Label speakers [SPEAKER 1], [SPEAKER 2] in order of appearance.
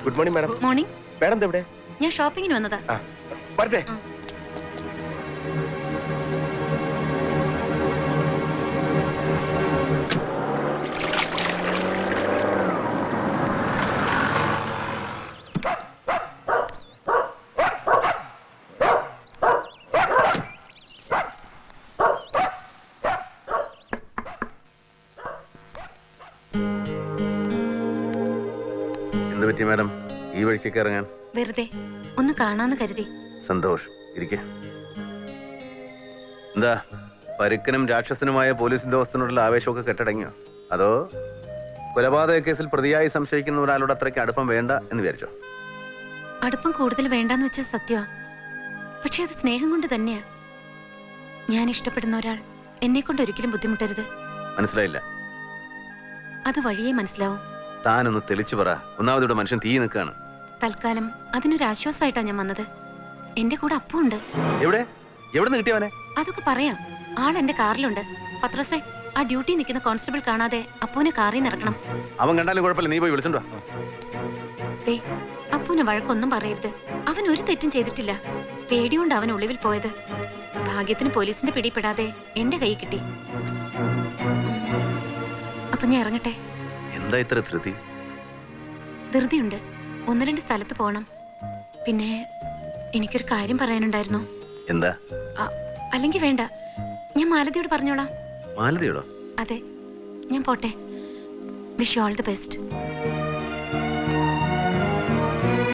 [SPEAKER 1] Good morning madam.
[SPEAKER 2] Morning.
[SPEAKER 1] Madam എവിടെ?
[SPEAKER 2] ഞാൻ ഷോപ്പിങ്ങിന് വന്നതാ.
[SPEAKER 1] വരട്ടെ.
[SPEAKER 3] എന്ത് പറ്റി മാഡം ഈ വഴിക്കൊക്കെ ഇറങ്ങാൻ?
[SPEAKER 2] വെറുതെ ഒന്ന് കാണാന്ന് കരുതി.
[SPEAKER 3] സന്തോഷം, ഇരിക്കെ. എന്താ പരുക്കനും രാക്ഷസനുമായ പോലീസ് ഉദ്യോഗസ്ഥനോടുള്ള ആവേശമൊക്കെ കെട്ടടങ്ങിയോ? അതോ കൊലപാതക കേസിൽ പ്രതിയായി സംശയിക്കുന്ന ഒരാളോട് അത്രയ്ക്ക് അടുപ്പം വേണ്ട എന്ന് വിചാരിച്ചോ?
[SPEAKER 2] അടുപ്പം കൂടുതൽ വേണ്ടാന്ന് വെച്ച സത്യമാ. പക്ഷെ അത് സ്നേഹം കൊണ്ട് തന്നെയാ. ഞാൻ ഇഷ്ടപ്പെടുന്ന ഒരാൾ എന്നെ കൊണ്ട് ഒരിക്കലും ബുദ്ധിമുട്ടരുത്.
[SPEAKER 3] മനസ്സിലായില്ല.
[SPEAKER 2] അത് വഴിയേ മനസ്സിലാവും.
[SPEAKER 3] താനൊന്ന് തെളിച്ചു പറ. ഒന്നാമതിവിടെ മനുഷ്യൻ തീ നിൽക്കാണ്.
[SPEAKER 2] തൽക്കാലം അതിനൊരു ആശ്വാസമായിട്ടാ ഞാൻ വന്നത്. എന്റെ കൂടെ അപ്പുണ്ട്.
[SPEAKER 3] എവിടെ നിന്ന് കിട്ടിയവനെ?
[SPEAKER 2] അതൊക്കെ പറയാം. ആൾ എന്റെ കാറിലുണ്ട്. പത്രോസേ, ആ ഡ്യൂട്ടി നിൽക്കുന്ന കോൺസ്റ്റബിൾ കാണാതെ അപ്പൂനെ കാറിൽ നിന്ന് ഇറക്കണം.
[SPEAKER 3] അവൻ കണ്ടാലും കുഴപ്പമില്ല, നീ പോയി വിളിച്ചോണ്ടോ.
[SPEAKER 2] ദേ, അപ്പൂനെ വഴക്കൊന്നും പറയരുത്. അവൻ ഒരു തെറ്റും ചെയ്തിട്ടില്ല. പേടികൊണ്ട് അവൻ ഒളിവിൽ പോയത്. ഭാഗ്യത്തിന് പോലീസിന്റെ പിടിപ്പെടാതെ എന്റെ കൈ കിട്ടി. അപ്പൊ ഞാൻ ഇറങ്ങട്ടെ.
[SPEAKER 3] എന്താ ഇത്ര ധൃതി?
[SPEAKER 2] ധൃതിയുണ്ട്. 1-2 സ്ഥലത്ത് പോണം. പിന്നെ എനിക്കൊരു കാര്യം പറയാനുണ്ടായിരുന്നു.
[SPEAKER 3] എന്താ?
[SPEAKER 2] അല്ലെങ്കിൽ വേണ്ട, ഞാൻ മാലതിയോട് പറഞ്ഞോളാം.
[SPEAKER 3] മാലതിയോടോ?
[SPEAKER 2] അതെ, ഞാൻ പോട്ടെ. Wish you all the best.